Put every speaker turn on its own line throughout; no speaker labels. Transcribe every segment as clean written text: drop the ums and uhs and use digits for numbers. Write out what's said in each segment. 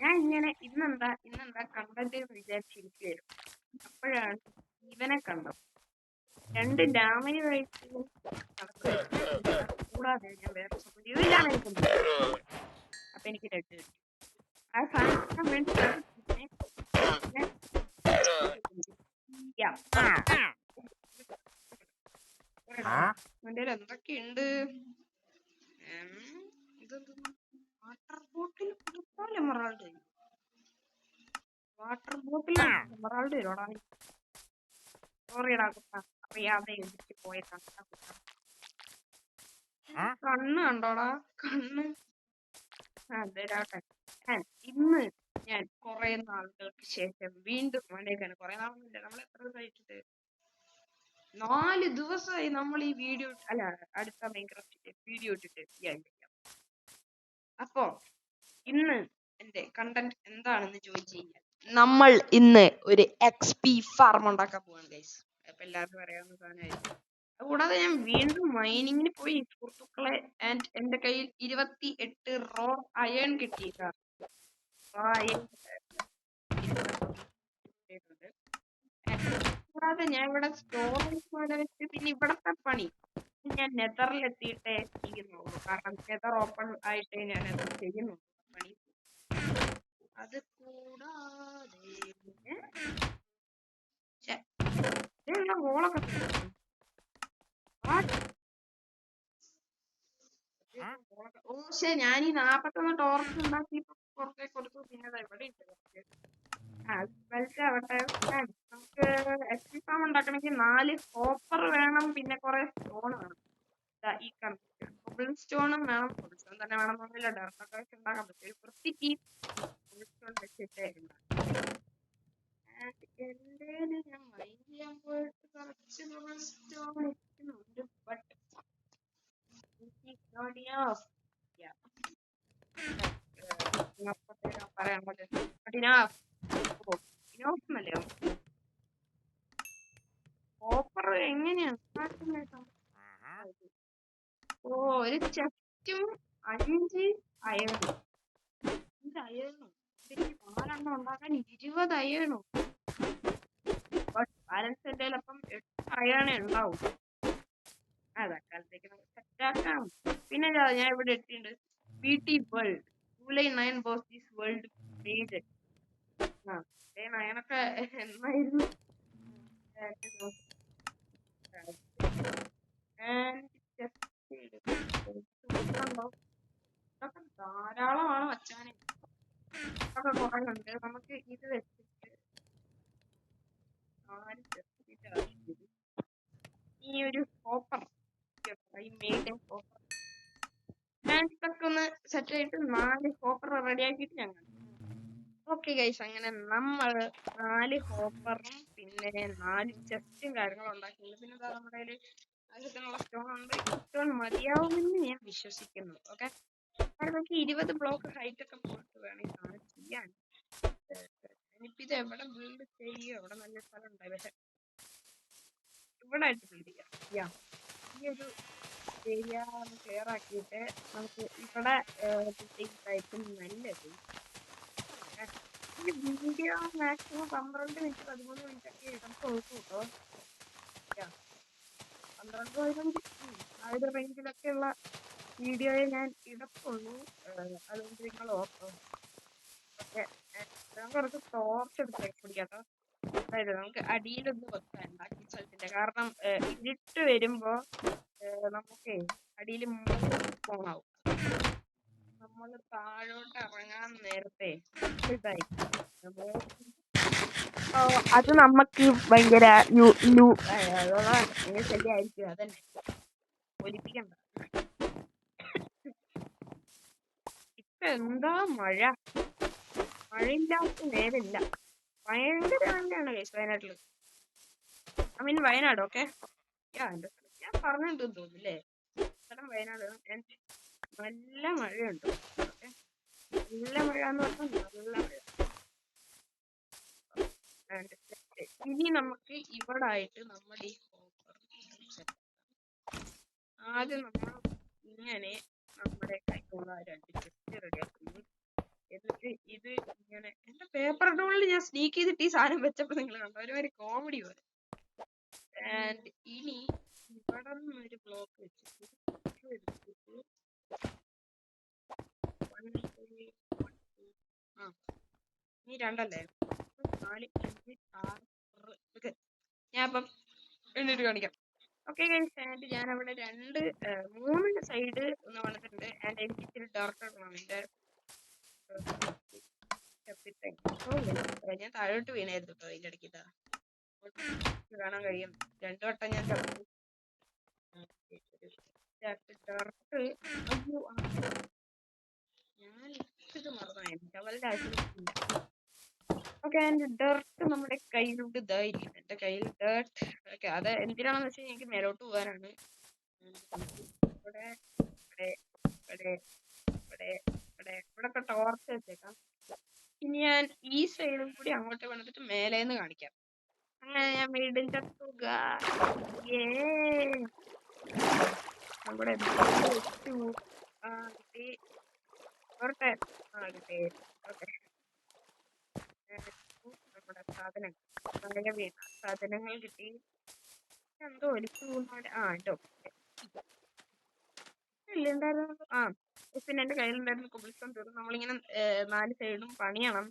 ഞാൻ ഇന്നെന്താ കണ്ടന്റ് വിചാരിച്ചിരിക്കുകയായിരുന്നു. അപ്പോഴാണ് ഇവനെ കണ്ടത്. 2 ഡാമേജ് കഴിച്ചു കൂടാതെ ഞാൻ വേറെ ജീവിലാണ് എനിക്കുണ്ട്. അപ്പൊ എനിക്ക് റെഡ് കിട്ടി. ആ സാധിക്കാൻ വേണ്ടി എന്തൊക്കെയുണ്ട്. വാട്ടർ ബോട്ടിൽ എമറാൾഡ് എമറാൾഡ് തരോടാ. സോറിയടാ കുട്ട, അറിയാതെ എഴുതിട്ട് പോയതാ. കണ്ണ് കണ്ടോടാ, കണ്ണ്. തരാട്ടെ. ഇന്ന് ഞാൻ കുറെ നാളുകൾക്ക് ശേഷം വീണ്ടും മഴയൊക്കെയാണ്. കുറെ നാളൊന്നുമില്ല, നമ്മൾ എത്ര ദിവസമായിട്ട് 4 ദിവസമായി നമ്മൾ ഈ വീഡിയോ അടുത്ത മൈൻക്രാഫ്റ്റ് വീഡിയോ ഇട്ടിട്ട്. അപ്പോ ഇന്ന് എന്റെ കണ്ടന്റ് എന്താണെന്ന് ചോദിച്ചു കഴിഞ്ഞാൽ നമ്മൾ ഇന്ന് ഒരു XP ഫാർം ഉണ്ടാക്കാൻ പോവാണ് ഗൈസ്. അപ്പൊ എല്ലാവർക്കും അറിയാവുന്ന സാധനമായിരിക്കും. കൂടാതെ ഞാൻ വീണ്ടും മൈനിങ്ങിന് പോയി സുഹൃത്തുക്കളെ. ആൻഡ് എന്റെ കയ്യിൽ 28 റോ അയൺ കിട്ടിയിട്ടാണ്. കൂടാതെ ഞാൻ ഇവിടെ സ്റ്റോറേജ് പോലെ വെച്ച് പിന്നെ ഇവിടത്തെ പണി ഞാൻ നെതറിലെത്തിയിട്ടേ ചെയ്യുന്നുള്ളൂ. കാരണം നെതർ ഓപ്പൺ ആയിട്ടേ ഞാൻ അത് ചെയ്യുന്നു പണി. അത് കൂടാതെ ഗോളൊക്കെ ഞാൻ ഈ 41 ടോർച്ച് ഉണ്ടാക്കി പുറത്തേക്ക് കൊടുത്തു. പിന്നെ ഇവിടെ ആവട്ടെ. നമുക്ക് XP ഫാം ഉണ്ടാക്കണമെങ്കിൽ 4 കോപ്പർ വേണം, പിന്നെ കുറെ സ്റ്റോൺ വേണം. ഈ കോബിൾ സ്റ്റോണും വേണം, കോബിൾ സ്റ്റോൺ തന്നെ വേണമെന്നൊന്നുമില്ല. ഡെർട്ടൊക്കെ വെച്ച് ഉണ്ടാക്കാൻ പറ്റും. ഒരു വൃത്തിക്ക് കോബിൾ സ്റ്റോൺ വെച്ചിട്ടേ എന്തേലും ഞാൻ മൈൻഡ് ചെയ്യാൻ പോയിട്ട് കുറച്ച് കോബിൾ സ്റ്റോൺ ഇരിക്കുന്നുണ്ട്. ബട്ട് പറയാൻ കോപ്പർ എങ്ങനെയാണ് ഒരു ചെസ്റ്റും 5 അയണും. 4 ഉണ്ടാക്കാൻ 20 അയണും. ബാലൻസ് എന്റെ അപ്പം 8 അയണേ ഉണ്ടാവും. അതൊക്കെ സെറ്റാക്കാം. പിന്നെ ഞാൻ ഇവിടെ എത്തിയിട്ടുണ്ട്. BT world July 9 boss this world page. നയനൊക്കെ എന്നായിരുന്നു ധാരാളമാണ് വച്ചാനെ. ഒക്കെ കുറെ ഉണ്ട്. നമുക്ക് ഇത് വെച്ചിട്ട് ഈ ഒരു കോപ്പർ ഇതൊക്കെ ഒന്ന് സെറ്റ് ആയിട്ട് 4 കോപ്പർ റെഡി ആക്കിയിട്ട് ഞങ്ങൾ ഓക്കെ ഗൈസ്. അങ്ങനെ നമ്മൾ 4 കോപ്പറും പിന്നെ 4 ചെസ്റ്റും കാര്യങ്ങളും ഉണ്ടാക്കിയിട്ടുണ്ട്. പിന്നെ നമ്മുടെ ആവശ്യത്തിനുള്ള സ്റ്റോൺ ഉണ്ട്. സ്റ്റോൺ മതിയാവുമെന്ന് ഞാൻ വിശ്വസിക്കുന്നു. ഓക്കെ, നമുക്ക് 20 ബ്ലോക്ക് ഹൈറ്റ് ഒക്കെ പോയിട്ട് വേണം ഈ സാധനം ചെയ്യാൻ. ഇനിയിപ്പോ ഇത് എവിടെ ബിൽഡ് ചെയ്യുക? എവിടെ നല്ല സ്ഥലം ഉണ്ടായി? പക്ഷെ ഇവിടെ ആയിട്ട് ബിൽഡ് ചെയ്യാം. ഈ ഒരു ഏരിയ ക്ലിയർ ആക്കിയിട്ട് നമുക്ക് ഇവിടെ ആയിരിക്കും നല്ലത്. വീഡിയോ മാക്സിമം 12 മിനിറ്റ് 13 മിനിറ്റ് ഒക്കെ ഇടത്തുള്ളൂ കേട്ടോ. 12-15 ആ ഒരു റേഞ്ചിലൊക്കെ ഉള്ള വീഡിയോയെ ഞാൻ ഇടത്തുള്ളൂ. അതുകൊണ്ട് നിങ്ങൾ ഓർത്തോ. ഓക്കെ, കുറച്ച് ടോർച്ച് എടുത്ത് പിടിക്കാട്ടോ. അതായത് നമുക്ക് അടിയിലൊന്നും വെക്കണ്ട കിച്ചണിന്റെ. കാരണം ഇരുട്ട് വരുമ്പോ നമുക്ക് അടിയിൽ പോണാവും. നമ്മൾ താഴോട്ട് ഇറങ്ങാൻ നേരത്തെ ഇതായി അത് നമുക്ക് ഭയങ്കര ശല്യമായിരിക്കും. അതന്നെ ഒലിപ്പിക്കണ്ട. ഇപ്പൊ എന്താ മഴയില്ലാത്ത നേരമില്ല. ഭയങ്കര മഴയാണ് വയനാട്ടില്. വയനാട്. ഓക്കെ, ഞാൻ പറഞ്ഞിട്ടുണ്ടെന്ന് തോന്നുന്നില്ലേ? സ്ഥലം വയനാട്. നല്ല മഴയുണ്ട്. ഓക്കെ, നല്ല മഴ എന്ന് പറഞ്ഞാൽ നല്ല മഴ. ഇനി നമുക്ക് ഇവിടെ ആയിട്ട് നമ്മുടെ ഈ ആദ്യം നമ്മൾ ഇങ്ങനെ നമ്മുടെ കയ്യിലുള്ള 2 ചെസ്റ്റ് റെഡിയാക്കുന്നു. എന്നിട്ട് ഇത് ഇങ്ങനെ എന്റെ പേപ്പർ ടൂളിൽ ഞാൻ സ്നീക്ക് ചെയ്തിട്ട് ഈ സാധനം വെച്ചപ്പോ നിങ്ങൾ കണ്ടോ ഒരുമാതിരി കോമഡി പോലെ. ആൻഡ് ഇനി ഇവിടെ ഒരു ബ്ലോക്ക് വെച്ചിട്ട് എടുത്തിട്ട് 1 2 ആ ഇനി 2 അല്ലേ 4 5 6 ഓക്കെ ഞാൻ അപ്പം എന്നിട്ട് കാണിക്കാം. ഓക്കെ ഗൈസ് ആൻഡ് ഞാൻ അവിടെ 3 സൈഡ് ഒന്ന് വന്നിട്ടുണ്ട്. ആൻഡ് എനിക്ക് ഇച്ചിരി ഡാർക്ക് ആക്കണം എന്റെ ഞാൻ താഴോട്ട് വീണായിരുന്നു കേട്ടോ അതിന്റെ ഇടയ്ക്ക് കാണാൻ കഴിയും 2 വട്ടം ഞാൻ ഡാർക്ക്. അയ്യോ ഞാൻ ഇത് മറന്നു അവളുടെ ആവശ്യമില്ല. ഓക്കെ ആൻഡ് ഡർട്ട് നമ്മുടെ കയ്യിലോട്ട് ഇതായിരിക്കും. എന്റെ കയ്യിൽ ഡേർട്ട് ഓക്കെ അത് എന്തിനാണെന്ന് വെച്ചാൽ എനിക്ക് മേലോട്ട് പോകാനാണ്. ഇവിടെ ഇവിടെ ഇവിടെ ഇവിടെ ഇവിടെ ഇവിടെ ടോർച്ച് വെച്ചേക്കാം. ഇനി ഞാൻ ഈ സൈഡും കൂടി അങ്ങോട്ട് വന്നിട്ട് മേലേന്ന് കാണിക്കാം. അങ്ങനെ ഞാൻ വീടിന്റെ തുക നമ്മുടെ നമ്മുടെ സാധനങ്ങൾ കിട്ടി. എന്തോ ഒലിച്ചു പോകുന്നവിടെ കേട്ടോ ഇല്ലുണ്ടായിരുന്നു. പിന്നെ എന്റെ കയ്യിലുണ്ടായിരുന്ന കൊബിൾസ്റ്റോൺ തീർന്നു. നമ്മളിങ്ങനെ 4 സൈഡും പണിയണം.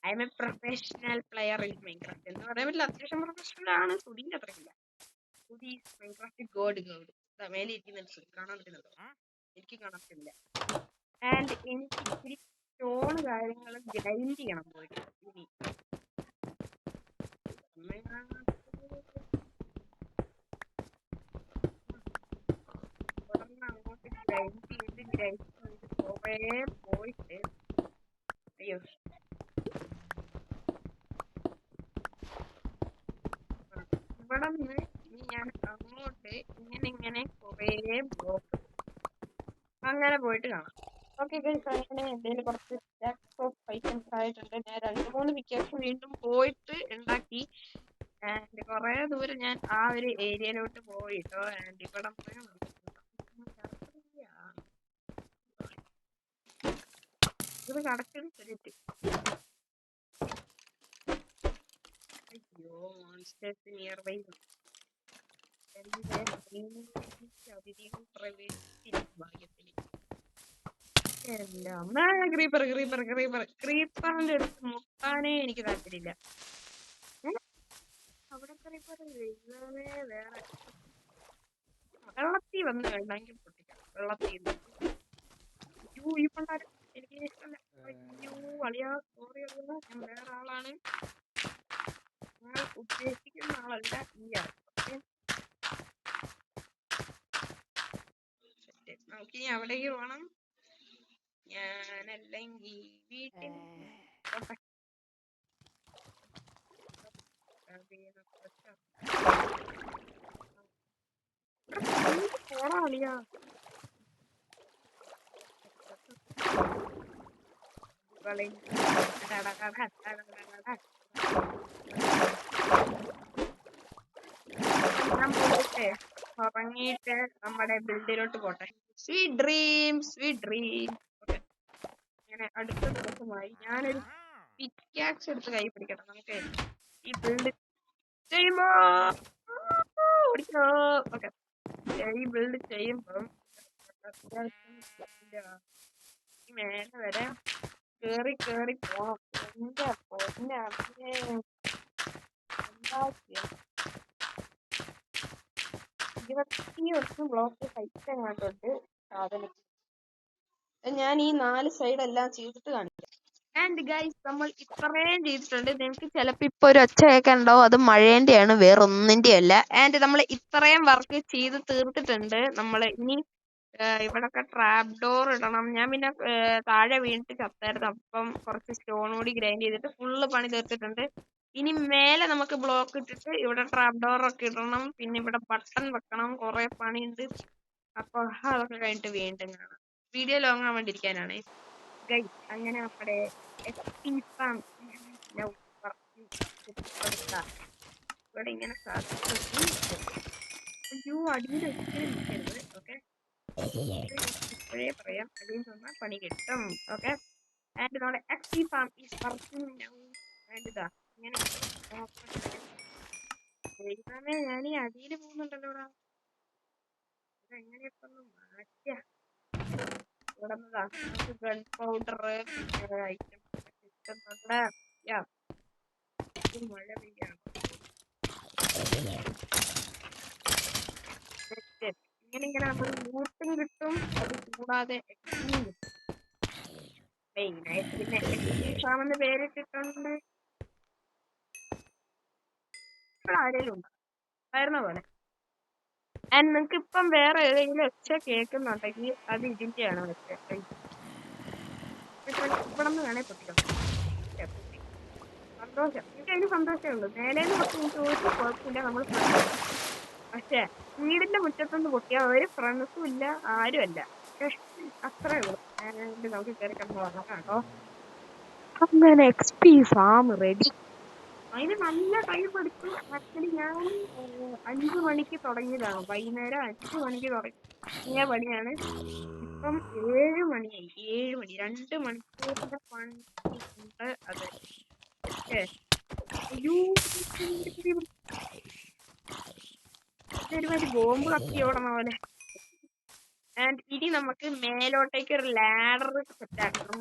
I M A professional player in Minecraft എന്ന് പറയാൻ പറ്റില്ല. അത്യാവശ്യം പ്രൊഫഷണൽ ആണ്. സുധീന്റെ അത്രയില്ല. സുധി മൈൻക്രാഫ്റ്റ് ഗോഡ് മേലെ ഇരിക്കുന്നുണ്ട്. കാണാൻ പറ്റുന്നുണ്ടോ? എനിക്ക് കാണാൻ പറ്റില്ല. ആൻഡ് എനിക്ക് ഇത്തിരി സ്റ്റോൺ കാര്യങ്ങൾ ഗ്രൈൻഡ് ചെയ്യണം പോയിട്ട്. ഇനി അങ്ങോട്ട് ഗ്രൈൻഡ് ചെയ്ത് കുറേ പോയിട്ട് അയ്യോ ഇവിടെ നിന്ന് ഇനി ഞാൻ അങ്ങോട്ട് ഇങ്ങനെ കുറേ ബ്ലോക്ക് അങ്ങനെ പോയിട്ട് കാണാം. ഓക്കെ ഗൈസ് അങ്ങനെ എന്തെങ്കിലും കുറച്ച് സ്റ്റാക്സ് ഓഫ് ഐറ്റംസ് ആയിട്ടുണ്ട്. ഞാൻ 2-3 പിക്കേഴ്സ് വീണ്ടും പോയിട്ട് ഉണ്ടാക്കി. ആൻഡ് കുറെ ദൂരം ഞാൻ ആ ഒരു ഏരിയയിലോട്ട് പോയിട്ടോ. ആൻഡ് ഇവിടെ ഇത് കടച്ചത് ശരിയിട്ട് അയ്യോ മോൺസ്റ്റേഴ്സ് നിയർ ബൈ അതിഥികൾ പ്രവേശിച്ചിരിക്കും ഭാഗ്യത്തിന്. ക്രീപ്പറിന്റെ അടുത്ത് മുട്ടാനേ എനിക്ക് താല്പര്യമില്ല. അവിടെ വേറെ വെള്ളത്തിൽ വന്ന് വേണമെങ്കിൽ പൊട്ടിക്കാം. വെള്ളത്തിൽ ഈ പണ്ടാരം എനിക്ക് ഇഷ്ടമല്ല. അയ്യോ അളിയാ സോറി അളിയാ ഞാൻ വേറെ ആളാണ്. നിങ്ങൾ ഉദ്ദേശിക്കുന്ന ആളല്ല ഈ ആൾ. നമുക്കിനി അവിടേക്ക് പോകണം. ഞാനല്ലെങ്കിൽ വീട്ടിൽ പോടാളിയാ ഉറങ്ങിയിട്ട് നമ്മുടെ ബിൽഡിലോട്ട് പോട്ടെ. സ്വീറ്റ് ഡ്രീം ഇങ്ങനെ അടുത്ത ദിവസമായി ഞാനൊരു പിക്കാക്സ് എടുത്ത് കൈ പിടിക്കണം. നമുക്ക് ഈ ബിൽഡ് ചെയ്യുമ്പോ ഓക്കെ ഈ ബിൽഡ് ചെയ്യുമ്പം അത്യാവശ്യം മേലെ വരെ കേറി പോണം. എന്റെ പൊന്നെ എന്താ 21 ബ്ലോക്ക് ഹൈറ്റ് എങ്ങാണ്ടുണ്ട് സാധനം. ഞാൻ ഈ 4 സൈഡ് എല്ലാം ചെയ്തിട്ട് കാണിക്കാം. ആൻഡ് ഗൈസ് നമ്മൾ ഇത്രയും ചെയ്തിട്ടുണ്ട്. നിങ്ങൾക്ക് ചിലപ്പോൾ ഇപ്പൊ ഒരു ഒച്ച കേൾക്കാനുണ്ടാവും. അത് മഴേന്റെയാണ്, വേറെ ഒന്നിന്റെ അല്ല. ആൻഡ് നമ്മൾ ഇത്രയും വർക്ക് ചെയ്ത് തീർത്തിട്ടുണ്ട്. നമ്മൾ ഇനി ഇവിടൊക്കെ ട്രാപ്പ് ഡോർ ഇടണം. ഞാൻ പിന്നെ താഴെ വീണിട്ട് ചത്തായിരുന്നു. അപ്പം കുറച്ച് സ്റ്റോൺ കൂടി ഗ്രൈൻഡ് ചെയ്തിട്ട് ഫുള്ള് പണി തീർത്തിട്ടുണ്ട്. ഇനി മേലെ നമുക്ക് ബ്ലോക്ക് ഇട്ടിട്ട് ഇവിടെ ട്രാപ്പ് ഡോർ ഒക്കെ ഇടണം. പിന്നെ ഇവിടെ ബട്ടൺ വെക്കണം. കുറെ പണിയുണ്ട്. അപ്പൊ അതൊക്കെ കഴിഞ്ഞിട്ട് വീണ്ടും കാണാം. വീഡിയോ ലോങ് ആവാണ്ടിരിക്കാനാണ് ഗൈസ്. അങ്ങനെ നമ്മുടെ ഇവിടെ ഇങ്ങനെ അയ്യോ അടിയിൽ ഒരിക്കലും നിൽക്കരുത്. ഓക്കെ ഇപ്പോഴേ പറയാം, അടിയിൽ നിന്നാൽ പണി കിട്ടും. ഓക്കെ ആൻഡ് നമ്മുടെ XP farm is working now. And ഇതാ ഇങ്ങനെ ദൈവമേ, ഞാൻ ഈ അടിയിൽ പോകുന്നുണ്ടല്ലോടാ. ഇതെങ്ങനെയൊക്കെ ഒന്ന് മാറ്റിയ ഇവിടുന്നതാ നമുക്ക് ഗൺ പൗഡർ ഐറ്റം കിട്ടുന്നുണ്ട്. മഴ പെയ്യാണ്. ഇങ്ങനെ നമ്മൾ ലൂട്ടും കിട്ടും, അത് കൂടാതെ എക്സ്പീരിയൻസ് കിട്ടും. മെയിനായിട്ട് പിന്നെ എക്സാമെന്ന് പേരിട്ടിട്ടുണ്ട്. ഇപ്പോൾ ആരെങ്കിലും ഉണ്ടോ ആയിരുന്ന പോലെ. ആൻഡ് നിങ്ങൾക്ക് ഇപ്പം വേറെ ഏതെങ്കിലും ഒച്ച കേൾക്കുന്നുണ്ടെങ്കിൽ അത് ഇതിന്റെയാണ് ഒച്ച. ഇവിടെ നിന്ന് വേണേ പൊട്ടിക്കാം. സന്തോഷം, എനിക്ക് അതിന് സന്തോഷമേ ഉള്ളൂ. മേലേന്ന് പൊട്ടി എനിക്ക് ഒരു കുഴപ്പമില്ല, നമ്മൾ പക്ഷെ വീടിന്റെ മുറ്റത്തൊന്ന് പൊട്ടിയാൽ ഒരു ഫ്രണ്ട്സും ഇല്ല, ആരും അല്ല. അത്രേ ഉള്ളൂ. നമുക്ക് കയറി കിടന്ന് ഉറങ്ങാം കേട്ടോ. അങ്ങനെ എക്സ്പി ഫാം റെഡി. അതിന് നല്ല ടൈം എടുത്തു. ആക്ച്വലി ഞാൻ 5 മണിക്ക് തുടങ്ങിയതാണ്. വൈകുന്നേരം 5 മണിക്ക് തുടങ്ങിയ പണിയാണ്. ഇപ്പം 7 മണിയായി. 7 മണി, 2 മണിക്കൂറിന്റെ പണിയുണ്ട്. അതെ, അയ്യോ ഇതൊരുമാതിരി ബോംബ് കത്തി ഓടണ പോലെ. ആൻഡ് ഇനി നമുക്ക് മേലോട്ടേക്ക് ഒരു ലാഡർ സെറ്റാക്കാം.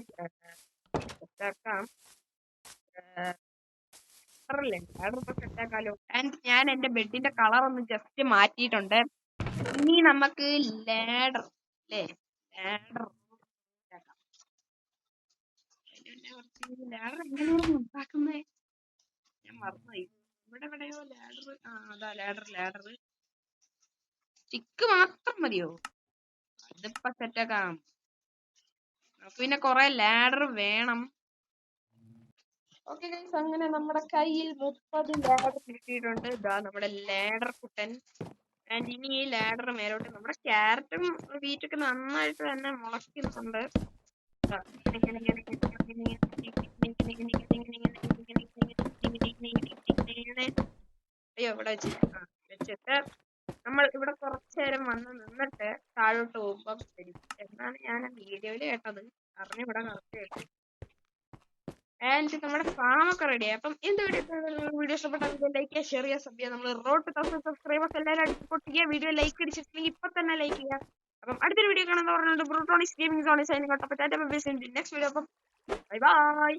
സെറ്റാക്കാലോ. ആൻഡ് ഞാൻ എന്റെ ബെഡിന്റെ കളർ ഒന്ന് ജസ്റ്റ് മാറ്റിയിട്ടുണ്ട്. ഇനി നമുക്ക് ലാഡർ അല്ലേ, ലാഡർ ലാഡർ എങ്ങനെയാണ് ഉണ്ടാക്കുന്നേ? ഞാൻ മറന്നുപോയി. ഇവിടെ എവിടെയോ ലാഡർ. അതാ ലാഡർ സ്റ്റിക്ക് മാത്രം മതിയോ? ഇതിപ്പോ സെറ്റാക്കാം. പിന്നെ കൊറേ ലാഡർ വേണം. ഓക്കെ ഗൈസ്, അങ്ങനെ നമ്മുടെ കയ്യിൽ 30 ലാഡർ കിട്ടിയിട്ടുണ്ട്. ഇതാ നമ്മുടെ ലാഡർ കുട്ടൻ. ആൻഡ് ഇനി ഈ ലാഡർ മേലോട്ട് നമ്മുടെ ക്യാരറ്റും വീറ്റൊക്കെ നന്നായിട്ട് തന്നെ മുളയ്ക്കുന്നുണ്ട്. അയ്യോ, ഇവിടെ വെച്ചിട്ട് നമ്മൾ ഇവിടെ കുറച്ചു നേരം വന്ന് നിന്നിട്ട് താഴോട്ട് പോകുമ്പം വരും എന്നാണ് ഞാൻ വീഡിയോയില് കേട്ടത്. അറിഞ്ഞിവിടെ കറക്റ്റ് കേട്ടു. ആൻഡ് നമ്മുടെ ഫാമൊക്കെ റെഡിയായി. അപ്പം എന്ത് വീഡിയോ ഇഷ്ടപ്പെട്ടാൽ ലൈക്ക് ചെയ്യുക, ഷെയർ ചെയ്യുക, സബ് ചെയ്യുക. നമ്മൾ റോഡ് ടു 1000 സബ്സ്ക്രൈബേഴ്സ് എല്ലാവരും അടിച്ച് പൊട്ടിക്കുക. വീഡിയോ ലൈക്ക് അടിച്ചിട്ടുണ്ടെങ്കിൽ ഇപ്പൊ തന്നെ ലൈക്ക് ചെയ്യുക. അപ്പം അടുത്തൊരു വീഡിയോ കാണാൻ പറഞ്ഞുകൊണ്ട് ബ്രൂട്ടോണിസ് gaming zone signing out. Next video. അപ്പം ബൈ ബൈ.